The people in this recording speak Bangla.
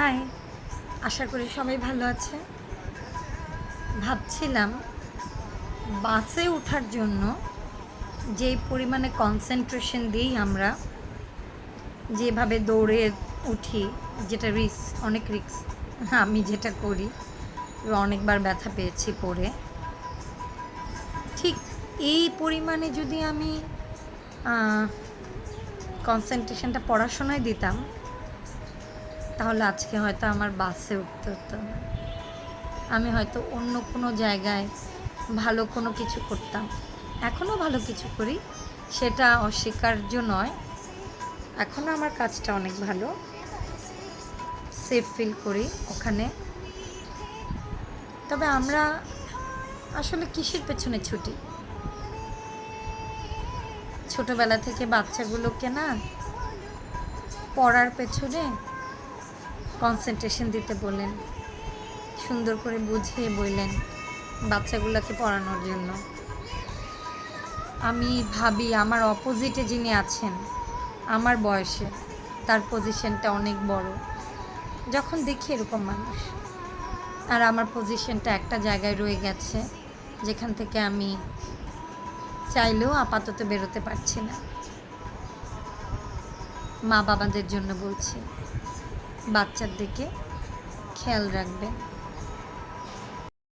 হাই, আশা করি সবাই ভালো আছে। ভাবছিলাম বাসে ওঠার জন্য যেই পরিমাণে কনসেন্ট্রেশন দিই আমরা, যেভাবে দৌড়ে উঠি, যেটা অনেক রিস্ক। আমি যেটা করি, অনেকবার ব্যথা পেয়েছি পড়ে। ঠিক এই পরিমাণে যদি আমি কনসেন্ট্রেশনটা পড়াশোনায় দিতাম, তাহলে আজকে হয়তো আমার বাসে উঠতে হতো না। আমি হয়তো অন্য কোনো জায়গায় ভালো কোনো কিছু করতাম। এখনও ভালো কিছু করি, সেটা অস্বীকার্য নয়। এখনও আমার কাজটা অনেক ভালো, সেফ ফিল করি ওখানে। তবে আমরা আসলে কিসের পেছনে ছুটি? ছোটবেলা থেকে বাচ্চাগুলোকে না পড়ার পেছনে কনসেন্ট্রেশন দিতে বললেন, সুন্দর করে বুঝিয়ে বললেন বাচ্চাগুলোকে পড়ানোর জন্য। আমি ভাবি আমার অপোজিটে যিনি আছেন আমার বয়সে, তার পজিশনটা অনেক বড়। যখন দেখি এরকম মানুষ, আর আমার পজিশনটা একটা জায়গায় রয়ে গেছে যেখান থেকে আমি চাইলেও আপাতত বেরোতে পারছি না। মা বাবাদের জন্য বলছি, বাচ্চার দিকে খেয়াল রাখবেন।